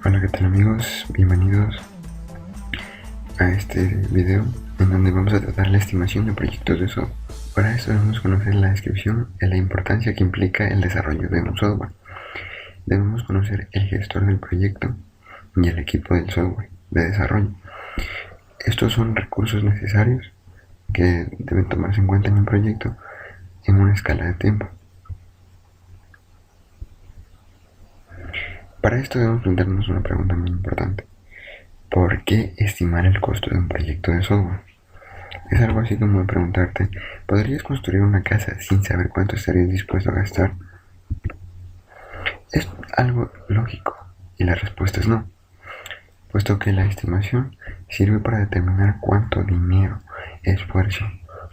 Hola, ¿qué tal amigos? Bienvenidos a este video en donde vamos a tratar la estimación de proyectos de software. Para esto debemos conocer la descripción y la importancia que implica el desarrollo de un software. Debemos conocer el gestor del proyecto y el equipo del software de desarrollo. Estos son recursos necesarios que deben tomarse en cuenta en un proyecto en una escala de tiempo. Para esto debemos plantearnos una pregunta muy importante. ¿Por qué estimar el costo de un proyecto de software? Es algo así como preguntarte, ¿podrías construir una casa sin saber cuánto estarías dispuesto a gastar? Es algo lógico, y la respuesta es no, puesto que la estimación sirve para determinar cuánto dinero, esfuerzo,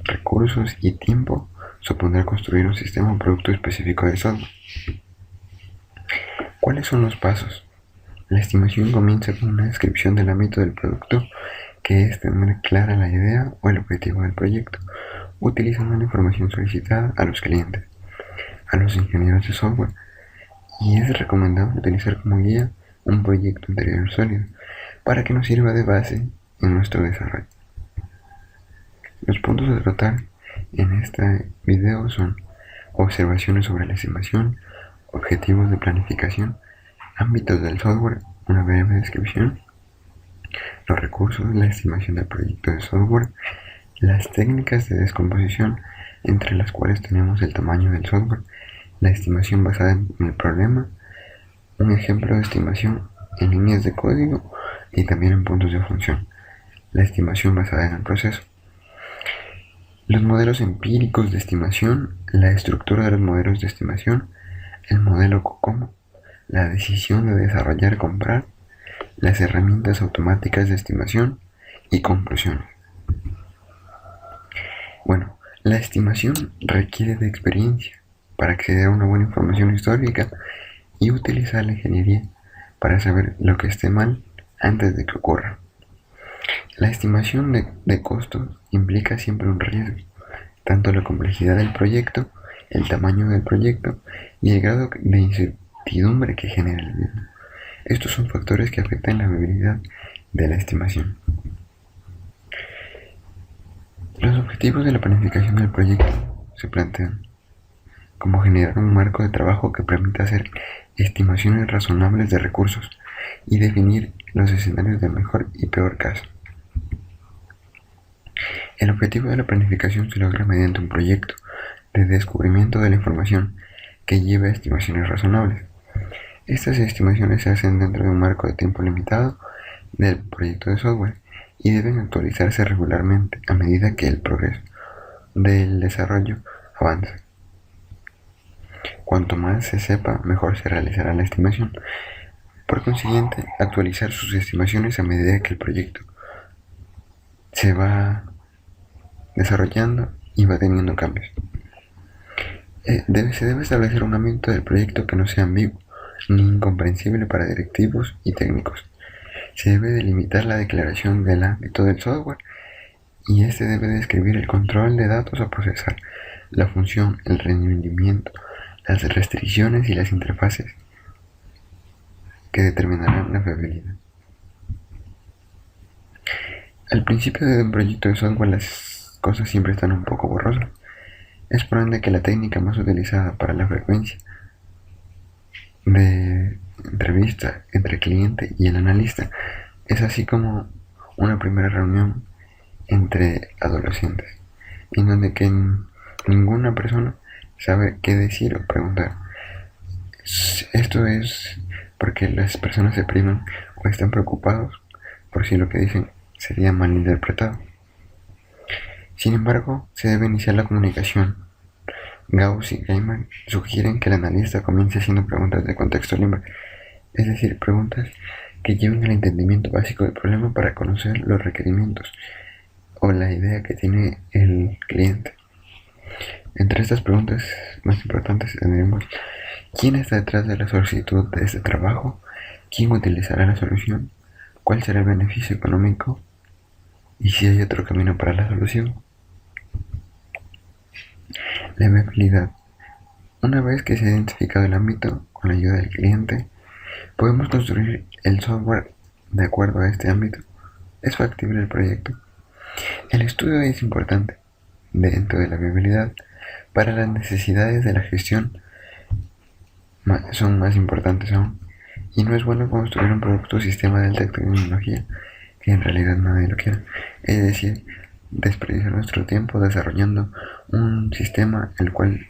recursos y tiempo supondrá construir un sistema o producto específico de software. ¿Cuáles son los pasos? La estimación comienza con una descripción del ámbito del producto, que es tener clara la idea o el objetivo del proyecto, utilizando la información solicitada a los clientes, a los ingenieros de software, y es recomendable utilizar como guía un proyecto anterior sólido para que nos sirva de base en nuestro desarrollo. Los puntos a tratar en este video son observaciones sobre la estimación, objetivos de planificación, ámbitos del software, una breve descripción, los recursos, la estimación del proyecto de software, las técnicas de descomposición, entre las cuales tenemos el tamaño del software, la estimación basada en el problema, un ejemplo de estimación en líneas de código y también en puntos de función, la estimación basada en el proceso. Los modelos empíricos de estimación, la estructura de los modelos de estimación, el modelo COCOMO, la decisión de desarrollar y comprar, las herramientas automáticas de estimación y conclusiones. Bueno, la estimación requiere de experiencia para acceder a una buena información histórica y utilizar la ingeniería para saber lo que esté mal antes de que ocurra. La estimación de costos implica siempre un riesgo, tanto la complejidad del proyecto, el tamaño del proyecto y el grado de incertidumbre que genera el mismo. Estos son factores que afectan la viabilidad de la estimación. Los objetivos de la planificación del proyecto se plantean como generar un marco de trabajo que permita hacer estimaciones razonables de recursos y definir los escenarios de mejor y peor caso. El objetivo de la planificación se logra mediante un proyecto de descubrimiento de la información que lleve a estimaciones razonables. Estas estimaciones se hacen dentro de un marco de tiempo limitado del proyecto de software y deben actualizarse regularmente a medida que el progreso del desarrollo avanza. Cuanto más se sepa, mejor se realizará la estimación. Por consiguiente, actualizar sus estimaciones a medida que el proyecto se va desarrollando y va teniendo cambios. Se debe establecer un ámbito del proyecto que no sea ambiguo ni incomprensible para directivos y técnicos. Se debe delimitar la declaración del ámbito del software y este debe describir el control de datos a procesar, la función, el rendimiento, las restricciones y las interfaces que determinarán la fiabilidad. Al principio de un proyecto de software las cosas siempre están un poco borrosas. Es por ende que la técnica más utilizada para la frecuencia de entrevista entre el cliente y el analista es así como una primera reunión entre adolescentes, en donde que ninguna persona sabe qué decir o preguntar. Esto es porque las personas se priman o están preocupados por si lo que dicen sería mal interpretado. Sin embargo, se debe iniciar la comunicación. Gauss y Gaiman sugieren que el analista comience haciendo preguntas de contexto libre, es decir, preguntas que lleven al entendimiento básico del problema para conocer los requerimientos o la idea que tiene el cliente. Entre estas preguntas más importantes tendremos: ¿quién está detrás de la solicitud de este trabajo? ¿Quién utilizará la solución? ¿Cuál será el beneficio económico? ¿Y si hay otro camino para la solución? La viabilidad. Una vez que se ha identificado el ámbito con la ayuda del cliente, Podemos construir el software de acuerdo a este ámbito. ¿Es factible el proyecto? El estudio es importante dentro de la viabilidad. Para las necesidades de la gestión son más importantes aún. Y no es bueno construir un producto o sistema de alta tecnología que en realidad nadie lo quiera. Es decir, desperdiciar nuestro tiempo desarrollando un sistema el cual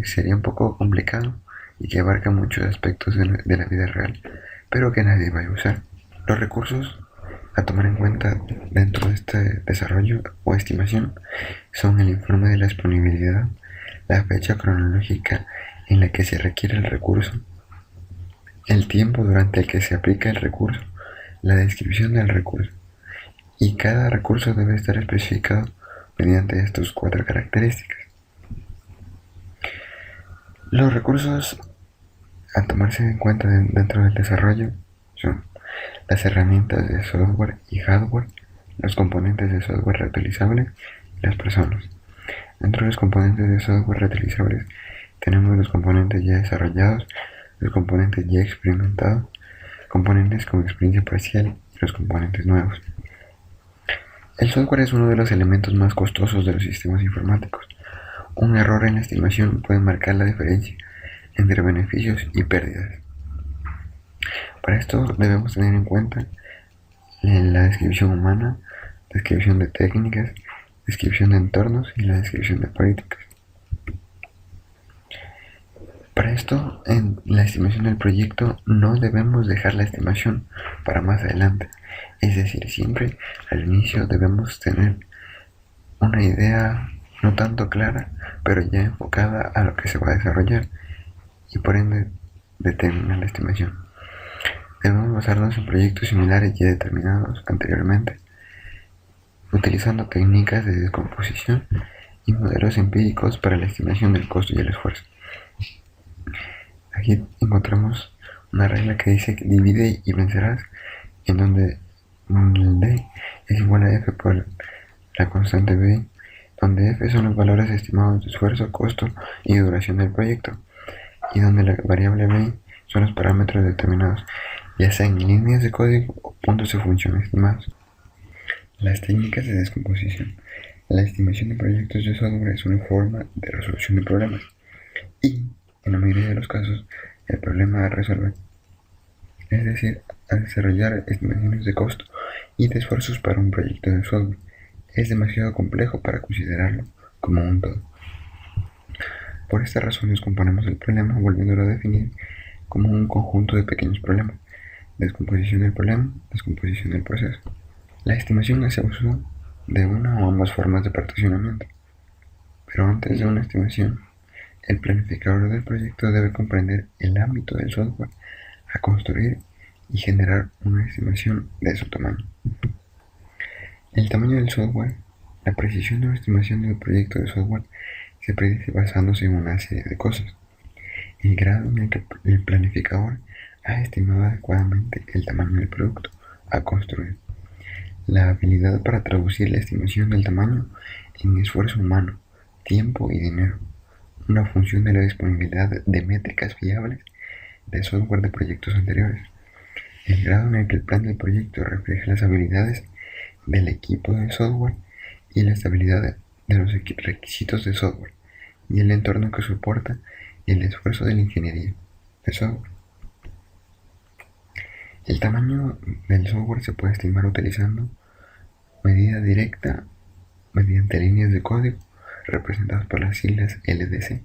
sería un poco complicado y que abarca muchos aspectos de la vida real, pero que nadie va a usar. Los recursos a tomar en cuenta dentro de este desarrollo o estimación son el informe de la disponibilidad, la fecha cronológica en la que se requiere el recurso, el tiempo durante el que se aplica el recurso, la descripción del recurso, y cada recurso debe estar especificado mediante estas 4 características. Los recursos a tomarse en cuenta dentro del desarrollo son las herramientas de software y hardware, los componentes de software reutilizables y las personas. Dentro de los componentes de software reutilizables tenemos los componentes ya desarrollados, los componentes ya experimentados, componentes con experiencia parcial y los componentes nuevos. El software es uno de los elementos más costosos de los sistemas informáticos. Un error en la estimación puede marcar la diferencia entre beneficios y pérdidas. Para esto debemos tener en cuenta la descripción humana, descripción de técnicas, descripción de entornos y la descripción de políticas. Para esto, en la estimación del proyecto no debemos dejar la estimación para más adelante. Es decir, siempre al inicio debemos tener una idea no tanto clara, pero ya enfocada a lo que se va a desarrollar y por ende determinar la estimación. Debemos basarnos en proyectos similares ya determinados anteriormente, utilizando técnicas de descomposición y modelos empíricos para la estimación del costo y el esfuerzo. Aquí encontramos una regla que dice que divide y vencerás, en donde el D es igual a F por la constante B, donde F son los valores estimados de esfuerzo, costo y duración del proyecto, y donde la variable B son los parámetros determinados, ya sean en líneas de código o puntos de función estimados. Las técnicas de descomposición. La estimación de proyectos de software es una forma de resolución de problemas y, en la mayoría de los casos, el problema a resolver. Es decir, a desarrollar estimaciones de costo y de esfuerzos para un proyecto de software es demasiado complejo para considerarlo como un todo. Por esta razón descomponemos el problema volviéndolo a definir como un conjunto de pequeños problemas. Descomposición del problema, descomposición del proceso. La estimación hace uso de una o ambas formas de particionamiento, pero antes de una estimación, el planificador del proyecto debe comprender el ámbito del software a construir y generar una estimación de su tamaño. El tamaño del software. La precisión de una estimación del proyecto de software se predice basándose en una serie de cosas. El grado en el que el planificador ha estimado adecuadamente el tamaño del producto a construir. La habilidad para traducir la estimación del tamaño en esfuerzo humano, tiempo y dinero. Una función de la disponibilidad de métricas fiables de software de proyectos anteriores. El grado en el que el plan del proyecto refleja las habilidades del equipo de software y la estabilidad de los requisitos de software y el entorno que soporta el esfuerzo de la ingeniería de software. El tamaño del software se puede estimar utilizando medida directa mediante líneas de código representadas por las siglas LDC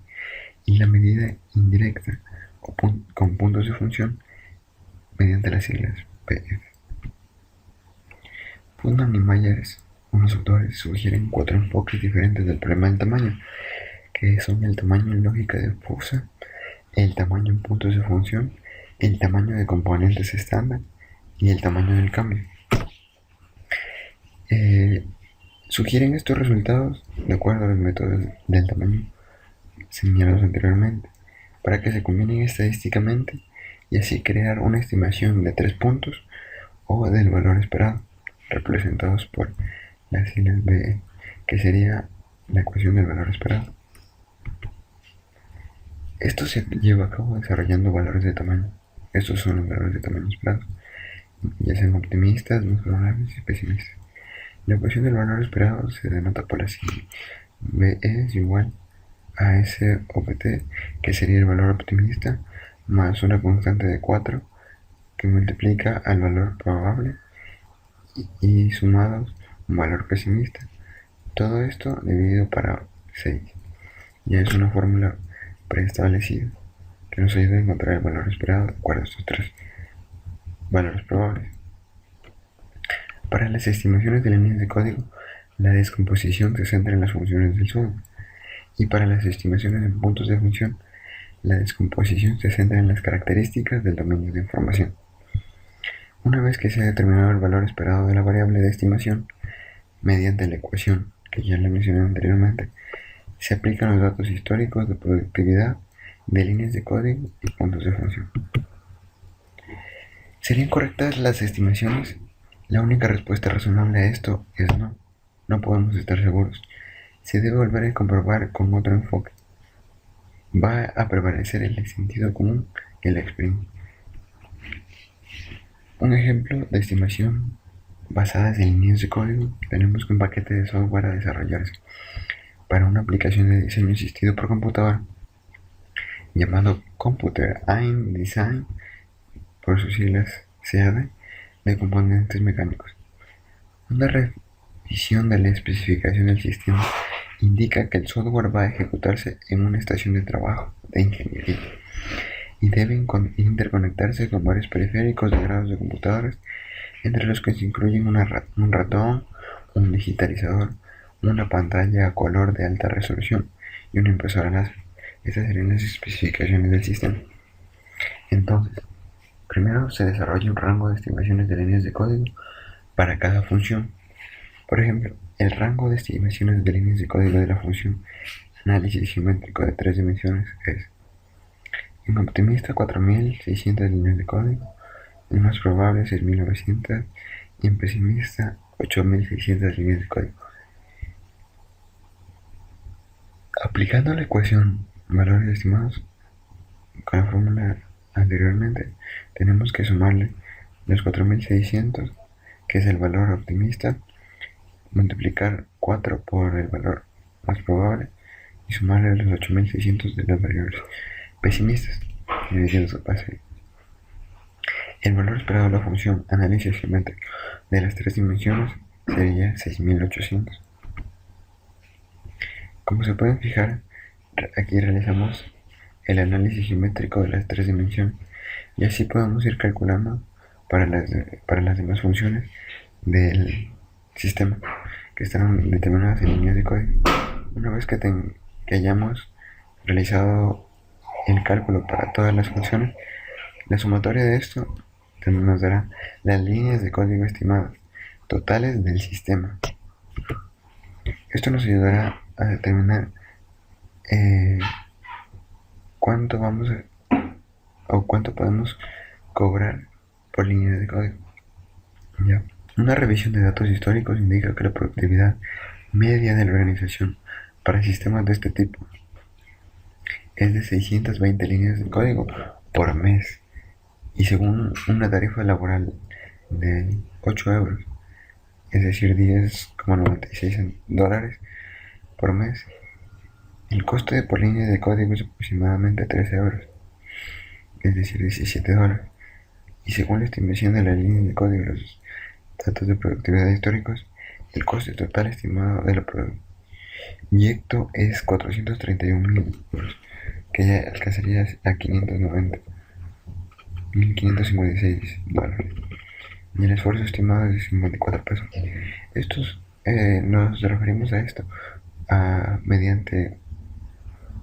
y la medida indirecta con puntos de función mediante las siglas PF. Putnam y Myers, unos autores, sugieren 4 enfoques diferentes del problema del tamaño, que son el tamaño en lógica difusa, el tamaño en puntos de función, el tamaño de componentes estándar y el tamaño del cambio. Sugieren estos resultados de acuerdo a los métodos del tamaño señalados anteriormente, para que se combinen estadísticamente y así crear una estimación de 3 puntos o del valor esperado, representados por las siglas BE, que sería la ecuación del valor esperado. Esto se lleva a cabo desarrollando valores de tamaño. Estos son los valores de tamaño esperado, ya sean optimistas, más probables y pesimistas. La ecuación del valor esperado se denota por la siguiente. B es igual a S over T, que sería el valor optimista, más una constante de 4 que multiplica al valor probable y sumados un valor pesimista. Todo esto dividido para 6. Ya es una fórmula preestablecida que nos ayuda a encontrar el valor esperado de acuerdo a estos tres valores probables. Para las estimaciones de líneas de código, la descomposición se centra en las funciones del software, y para las estimaciones en puntos de función, la descomposición se centra en las características del dominio de información. Una vez que se ha determinado el valor esperado de la variable de estimación, mediante la ecuación que ya le mencioné anteriormente, se aplican los datos históricos de productividad de líneas de código y puntos de función. ¿Serían correctas las estimaciones? La única respuesta razonable a esto es no. No podemos estar seguros. Se debe volver a comprobar con otro enfoque. Va a prevalecer el sentido común que la exprime. Un ejemplo de estimación basadas en líneas de código, tenemos que un paquete de software a desarrollarse para una aplicación de diseño asistido por computadora llamado Computer Aided Design, por sus siglas CAD, de componentes mecánicos. Una revisión de la especificación del sistema indica que el software va a ejecutarse en una estación de trabajo de ingeniería y debe interconectarse con varios periféricos de grados de computadoras, entre los que se incluyen un ratón, un digitalizador, una pantalla a color de alta resolución y una impresora láser. Estas serían las especificaciones del sistema. Entonces, primero se desarrolla un rango de estimaciones de líneas de código para cada función. Por ejemplo, el rango de estimaciones de líneas de código de la función análisis geométrico de 3 dimensiones es: en optimista 4600 líneas de código, en más probable 6900 y en pesimista 8600 líneas de código. Aplicando la ecuación valores estimados con la fórmula anteriormente, tenemos que sumarle los 4600, que es el valor optimista, multiplicar 4 por el valor más probable y sumarle los 8600 de las variables pesimistas, divididos por 6. El valor esperado de la función análisis geométrico de las 3 dimensiones sería 6800. Como se pueden fijar, aquí realizamos el análisis geométrico de las 3 dimensiones y así podemos ir calculando para las demás funciones del sistema que están determinadas en líneas de código. Una vez que hayamos realizado el cálculo para todas las funciones, la sumatoria de esto nos dará las líneas de código estimadas totales del sistema. Esto nos ayudará a determinar cuánto podemos cobrar por línea de código. ¿Ya? Una revisión de datos históricos indica que la productividad media de la organización para sistemas de este tipo es de 620 líneas de código por mes, y según una tarifa laboral de 8 euros, es decir, 10,96 dólares por mes, el coste por línea de código es aproximadamente 13 euros, es decir, 17 dólares. Y según la estimación de la línea de código y los datos de productividad históricos, el coste total estimado del proyecto es 431.000 euros, que ya alcanzaría a 1.556 dólares. Y el esfuerzo estimado es de 54 pesos. Nos referimos a esto mediante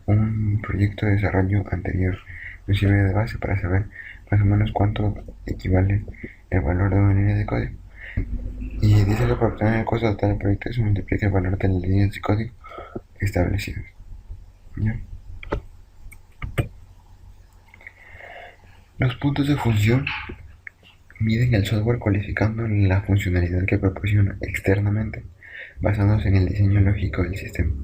un proyecto de desarrollo anterior. Nos sirve de base para saber más o menos cuánto equivale el valor de una línea de código. Y dice que para obtener el costo total del proyecto se multiplica el valor de las líneas de código establecidas. ¿Ya? Los puntos de función miden el software cualificando la funcionalidad que proporciona externamente, basándose en el diseño lógico del sistema.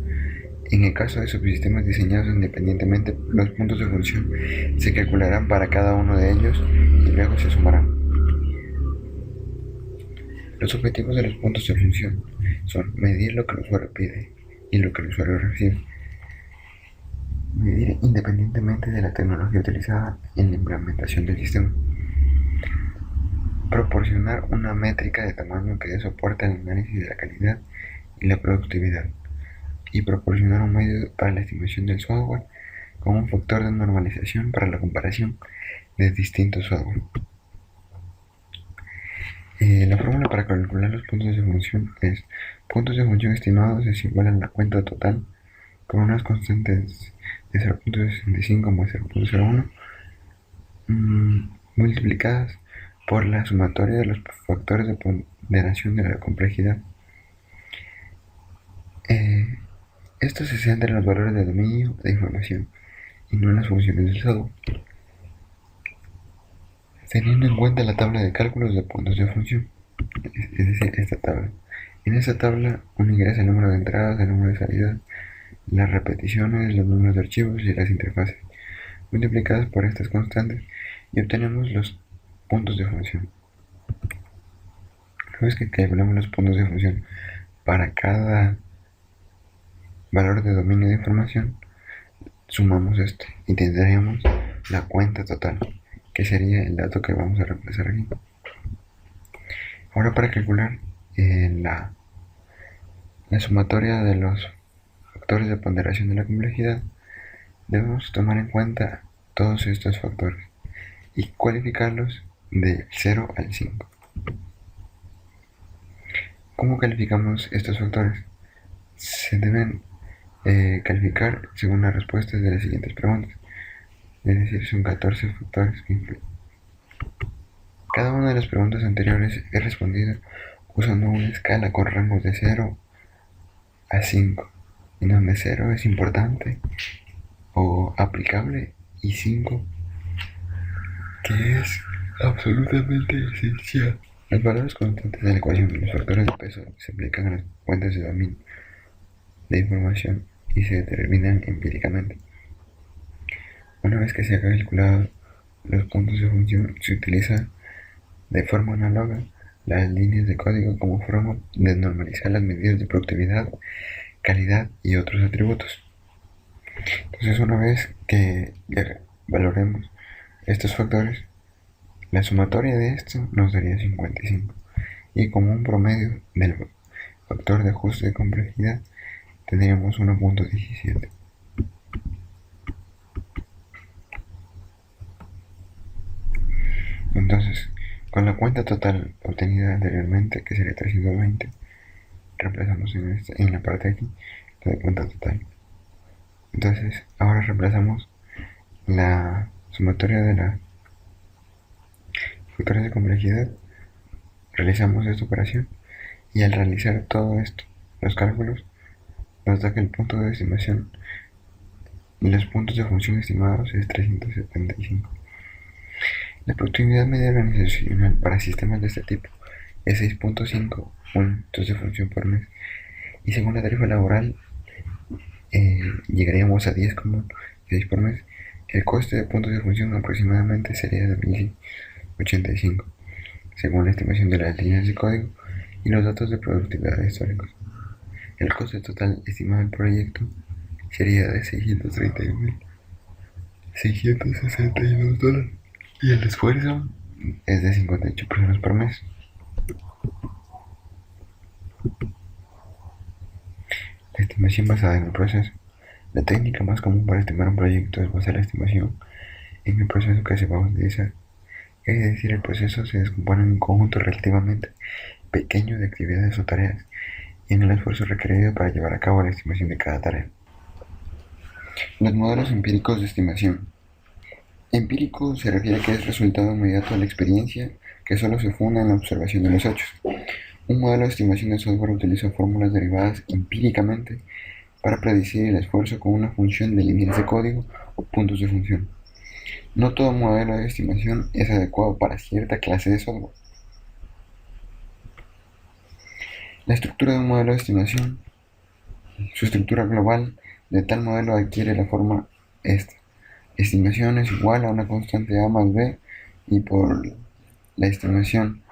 En el caso de subsistemas diseñados independientemente, los puntos de función se calcularán para cada uno de ellos y luego se sumarán. Los objetivos de los puntos de función son medir lo que el usuario pide y lo que el usuario recibe. Medir independientemente de la tecnología utilizada en la implementación del sistema. Proporcionar una métrica de tamaño que dé soporte al análisis de la calidad y la productividad. Y proporcionar un medio para la estimación del software como un factor de normalización para la comparación de distintos software. La fórmula para calcular los puntos de función es puntos de función estimados es igual a la cuenta total con unas constantes de 0.65 más 0.01 multiplicadas por la sumatoria de los factores de ponderación de la complejidad. Esto se centra en los valores de dominio de información y no en las funciones del software. Teniendo en cuenta la tabla de cálculos de puntos de función, es decir, esta tabla. En esta tabla uno ingresa el número de entradas, el número de salidas, las repeticiones, los números de archivos y las interfaces, multiplicadas por estas constantes y obtenemos los puntos de función. Una vez que calculamos los puntos de función para cada valor de dominio de información, sumamos este y tendríamos la cuenta total, que sería el dato que vamos a reemplazar aquí. Ahora para calcular la sumatoria de los factores de ponderación de la complejidad, debemos tomar en cuenta todos estos factores y cualificarlos de 0 al 5. ¿Cómo calificamos estos factores? Se deben calificar según las respuestas de las siguientes preguntas, es decir, son 14 factores que influyen. Cada una de las preguntas anteriores es respondida usando una escala con rangos de 0 a 5, en donde 0 es importante o aplicable y 5 que es absolutamente esencial. Los valores constantes de la ecuación de los factores de peso se aplican a las cuentas de dominio de información y se determinan empíricamente. Una vez que se ha calculado los puntos de función, se utiliza de forma análoga las líneas de código como forma de normalizar las medidas de productividad, calidad y otros atributos. Entonces, una vez que valoremos estos factores, la sumatoria de esto nos daría 55 y como un promedio del factor de ajuste de complejidad tendríamos 1.17. Entonces, con la cuenta total obtenida anteriormente, que sería 320, reemplazamos en la parte de aquí la de cuenta total. Entonces, ahora reemplazamos la sumatoria de la factores de complejidad, realizamos esta operación y al realizar todo esto, los cálculos, nos da que el punto de estimación y los puntos de función estimados es 375. La productividad media organizacional para sistemas de este tipo es 6.5 puntos de función por mes y según la tarifa laboral llegaríamos a 10,6 por mes. El coste de puntos de función aproximadamente sería de 1085 según la estimación de las líneas de código y los datos de productividad históricos. El coste total estimado del proyecto sería de $631.662 y el esfuerzo es de 58 personas por mes. La estimación basada en el proceso. La técnica más común para estimar un proyecto es basar la estimación en el proceso que se va a utilizar. Es decir, el proceso se descompone en un conjunto relativamente pequeño de actividades o tareas y en el esfuerzo requerido para llevar a cabo la estimación de cada tarea. Los modelos empíricos de estimación. Empírico se refiere a que es resultado inmediato de la experiencia que solo se funda en la observación de los hechos. Un modelo de estimación de software utiliza fórmulas derivadas empíricamente para predecir el esfuerzo con una función de líneas de código o puntos de función. No todo modelo de estimación es adecuado para cierta clase de software. La estructura de un modelo de estimación. Su estructura global de tal modelo adquiere la forma esta. Estimación es igual a una constante A más B y por la estimación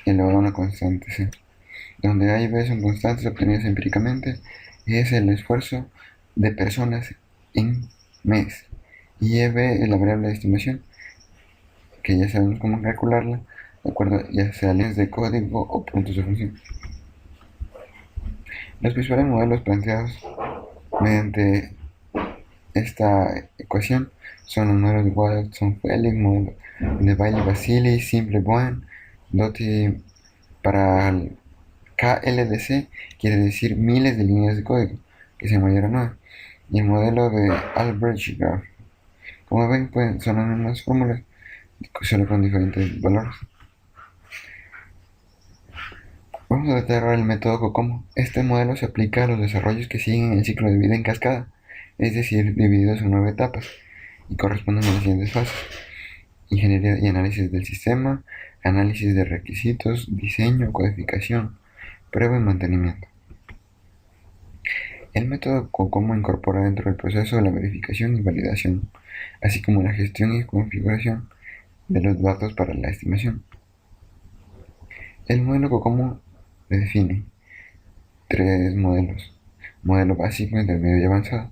elevado a una constante C, donde A y B son constantes obtenidas empíricamente, es el esfuerzo de personas en mes, y EB es la variable de estimación, que ya sabemos cómo calcularla, de acuerdo ya sea líneas de código o puntos de función. Los principales modelos planteados mediante esta ecuación son los modelos de Watson-Felix, modelo de Bailey-Basili, Simple-Bowen, Doty. Para el KLDC quiere decir miles de líneas de código, que sea mayor a 9, y el modelo de Albrecht Graph. Como ven, pues, son las mismas fórmulas, solo con diferentes valores. Vamos a tratar ahora el método COCOMO. Este modelo se aplica a los desarrollos que siguen el ciclo de vida en cascada, es decir, divididos en 9 etapas, y corresponden a las siguientes fases: ingeniería y análisis del sistema, análisis de requisitos, diseño, codificación, prueba y mantenimiento. El método COCOMO incorpora dentro del proceso la verificación y validación, así como la gestión y configuración de los datos para la estimación. El modelo COCOMO define 3 modelos: modelo básico, intermedio y avanzado.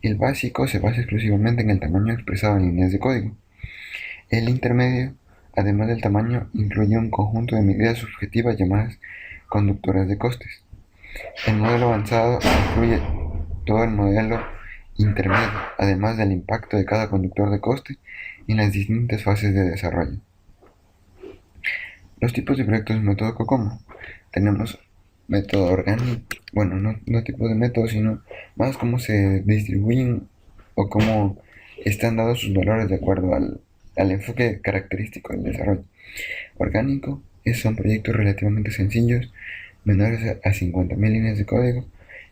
El básico se basa exclusivamente en el tamaño expresado en líneas de código. El intermedio, además del tamaño, incluye un conjunto de medidas subjetivas llamadas conductoras de costes. El modelo avanzado incluye todo el modelo intermedio, además del impacto de cada conductor de coste en las distintas fases de desarrollo. Los tipos de proyectos en método COCOMO. Tenemos método orgánico, bueno, no tipo de método, sino más cómo se distribuyen o cómo están dados sus valores de acuerdo al enfoque característico del desarrollo. Orgánico son proyectos relativamente sencillos, menores a 50.000 líneas de código,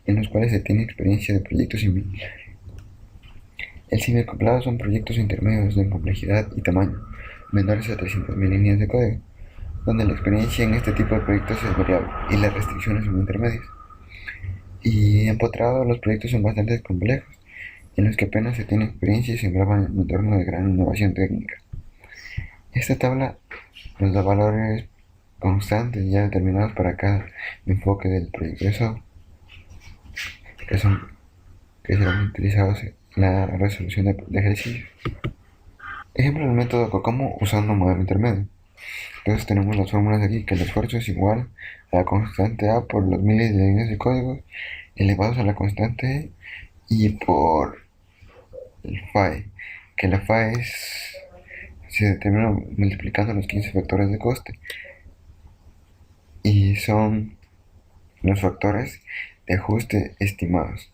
en los cuales se tiene experiencia de proyectos similares. El semiacoplado son proyectos intermedios de complejidad y tamaño, menores a 300.000 líneas de código, donde la experiencia en este tipo de proyectos es variable y las restricciones son intermedias. Y empotrado, los proyectos son bastante complejos, en los que apenas se tiene experiencia y se engraban en un entorno de gran innovación técnica. Esta tabla nos da valores constantes ya determinados para cada enfoque del proyecto de software, que serán utilizados en la resolución de ejercicios. Ejemplo del método COCOMO usando un modelo intermedio. Entonces tenemos las fórmulas aquí, que el esfuerzo es igual a la constante A por los miles de líneas de código elevados a la constante E y por el phi, que la phi se determina multiplicando los 15 factores de coste, y son los factores de ajuste estimados.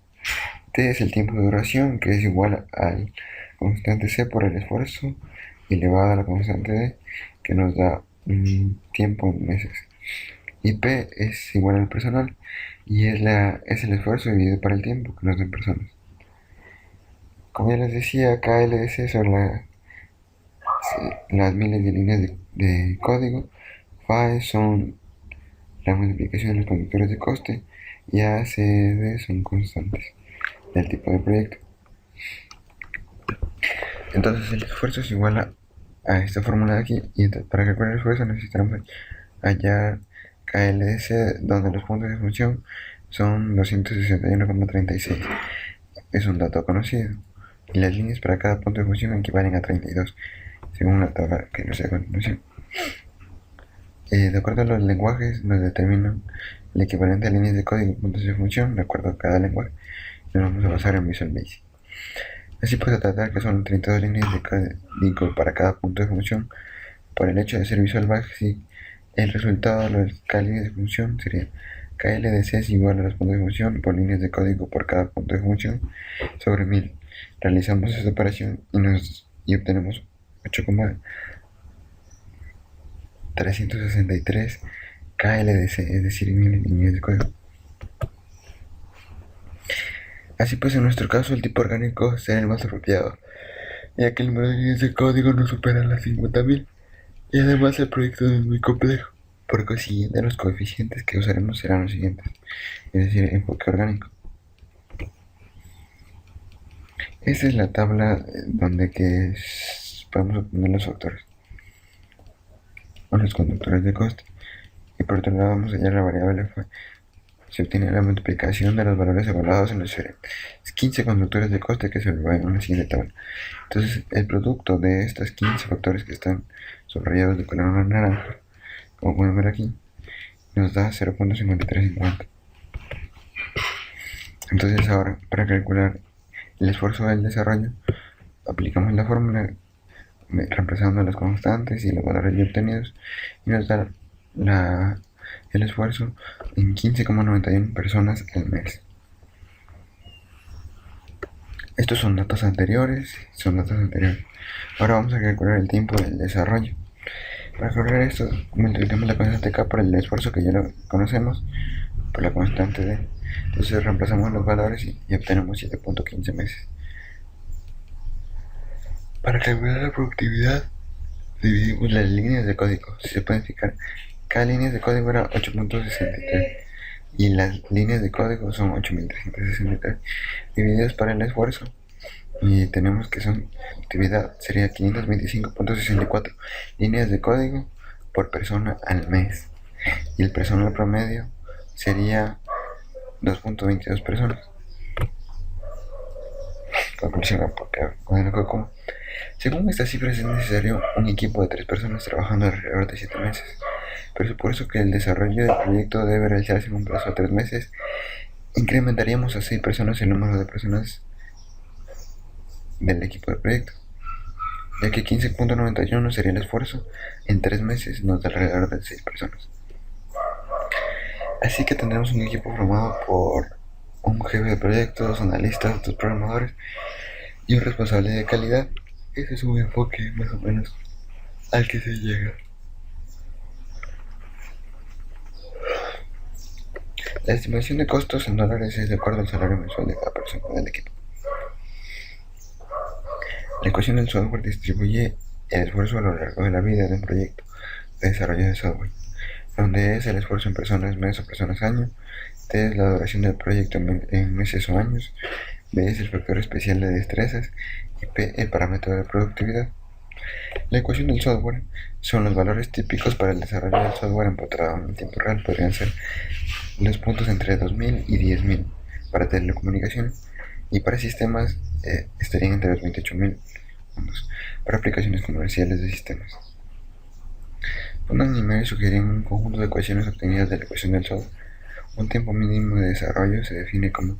T es el tiempo de duración, que es igual al constante C por el esfuerzo elevado a la constante D, que nos da un tiempo en meses. Y P es igual al personal, y es el esfuerzo dividido por el tiempo, que nos da en personas. Como ya les decía, KLS son las miles de líneas de código, phi son la multiplicación de los conductores de coste, y ACD son constantes del tipo de proyecto. Entonces el esfuerzo es igual a esta fórmula de aquí, y entonces, para calcular el esfuerzo necesitamos hallar KLS, donde los puntos de función son 261,36. Es un dato conocido, y las líneas para cada punto de función equivalen a 32, según la tabla que nos da a continuación. De acuerdo a los lenguajes, nos determinan el equivalente a líneas de código y puntos de función de acuerdo a cada lenguaje. Nos vamos a basar en Visual Basic. Así pues, a tratar que son 32 líneas de código para cada punto de función. Por el hecho de ser Visual Basic, el resultado de cada línea de función sería KLDC es igual a los puntos de función por líneas de código por cada punto de función sobre 1000. Realizamos esta operación y obtenemos 8,363 KLDC, es decir, 1000 líneas de código. Así pues, en nuestro caso, el tipo orgánico será el más apropiado, ya que el número de líneas de código no supera las 50.000, y además el proyecto es muy complejo. Por consiguiente, los coeficientes que usaremos serán los siguientes, es decir, enfoque orgánico. Esta es la tabla donde podemos obtener los factores o los conductores de coste. Y por otro lado vamos a hallar la variable F. Se obtiene la multiplicación de los valores evaluados en los 15 conductores de coste que se observan en la siguiente tabla. Entonces, el producto de estos 15 factores que están subrayados de color naranja, como pueden ver aquí, nos da 0.5350. Entonces ahora, para calcular el esfuerzo del desarrollo, aplicamos la fórmula reemplazando las constantes y los valores ya obtenidos, y nos da el esfuerzo en 15,91 personas al mes. Estos son datos anteriores. Ahora vamos a calcular el tiempo del desarrollo. Para calcular esto, multiplicamos la constante K por el esfuerzo que ya lo conocemos, por la constante D. Entonces reemplazamos los valores y obtenemos 7.15 meses. Para calcular la productividad, dividimos las líneas de código. Si se puede fijar, cada línea de código era 8.63 y las líneas de código son 8.363 divididas para el esfuerzo, y tenemos que son actividad sería 525.64 líneas de código por persona al mes, y el personal promedio sería 2.22 personas. Conclusión, según estas cifras es necesario un equipo de 3 personas trabajando alrededor de 7 meses. Pero es por eso que el desarrollo del proyecto debe realizarse en un plazo de 3 meses. Incrementaríamos a 6 personas el número de personas del equipo de proyecto, ya que 15.91 sería el esfuerzo. En 3 meses nos da alrededor de 6 personas. Así que tendremos un equipo formado por un jefe de proyecto, 2 analistas, 2 programadores y un responsable de calidad. Ese es un enfoque más o menos al que se llega. La estimación de costos en dólares es de acuerdo al salario mensual de cada persona del equipo. La ecuación del software distribuye el esfuerzo a lo largo de la vida de un proyecto de desarrollo de software, donde E es el esfuerzo en personas mes o personas año, T es la duración del proyecto en meses o años, B es el factor especial de destrezas y P el parámetro de productividad. La ecuación del software son los valores típicos para el desarrollo del software empotrado en tiempo real. Podrían ser los puntos entre 2000 y 10.000 para telecomunicaciones, y para sistemas estarían entre los 28.000 puntos para aplicaciones comerciales de sistemas. Putnam y Mary sugieren un conjunto de ecuaciones obtenidas de la ecuación del software. Un tiempo mínimo de desarrollo se define como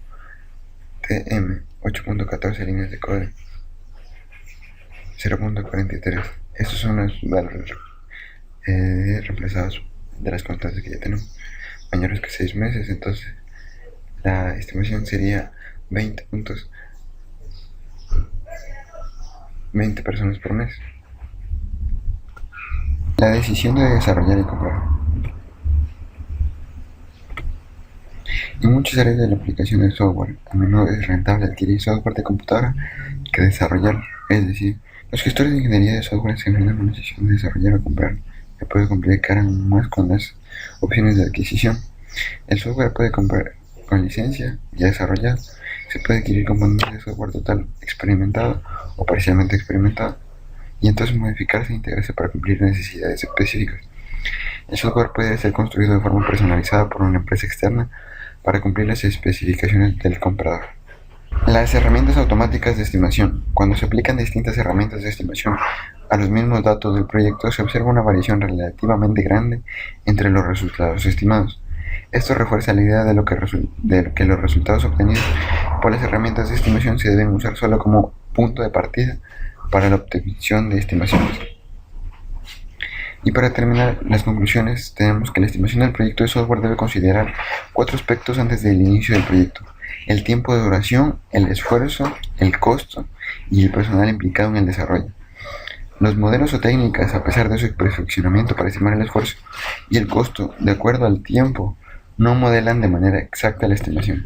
TM, 8.14 líneas de código, 0.43. Estos son los valores reemplazados de las constantes que ya tenemos, mayores que 6 meses. Entonces la estimación sería 20 puntos, 20 personas por mes. La decisión de desarrollar y comprar. En muchas áreas de la aplicación del software, a menudo es rentable adquirir software de computadora que desarrollar. Es decir, los gestores de ingeniería de software se enfrentan a la decisión de desarrollar o comprar, que puede complicar aún más con las opciones de adquisición. El software puede comprar con licencia ya desarrollado, se puede adquirir componentes de software total experimentado o parcialmente experimentado, y entonces modificarse e integrarse para cumplir necesidades específicas. El software puede ser construido de forma personalizada por una empresa externa para cumplir las especificaciones del comprador. Las herramientas automáticas de estimación. Cuando se aplican distintas herramientas de estimación a los mismos datos del proyecto, se observa una variación relativamente grande entre los resultados estimados. Esto refuerza la idea de que los resultados obtenidos por las herramientas de estimación se deben usar solo como punto de partida para la obtención de estimaciones. Y para terminar las conclusiones, tenemos que la estimación del proyecto de software debe considerar 4 aspectos antes del inicio del proyecto: el tiempo de duración, el esfuerzo, el costo y el personal implicado en el desarrollo. Los modelos o técnicas, a pesar de su perfeccionamiento para estimar el esfuerzo y el costo de acuerdo al tiempo, no modelan de manera exacta la estimación.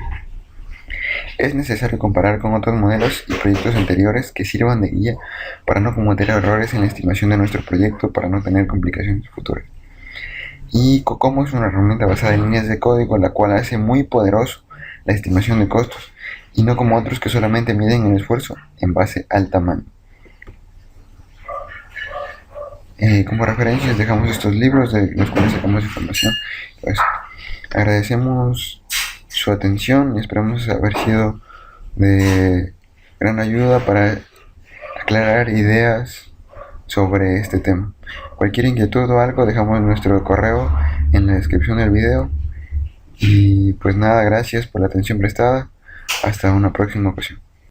Es necesario comparar con otros modelos y proyectos anteriores que sirvan de guía para no cometer errores en la estimación de nuestro proyecto, para no tener complicaciones futuras. Y COCOMO es una herramienta basada en líneas de código, la cual hace muy poderoso la estimación de costos y no como otros que solamente miden el esfuerzo en base al tamaño. Como referencia les dejamos estos libros de los cuales sacamos información. Pues agradecemos su atención y esperamos haber sido de gran ayuda para aclarar ideas sobre este tema. Cualquier inquietud o algo, dejamos nuestro correo en la descripción del video. Y pues nada, gracias por la atención prestada. Hasta una próxima ocasión.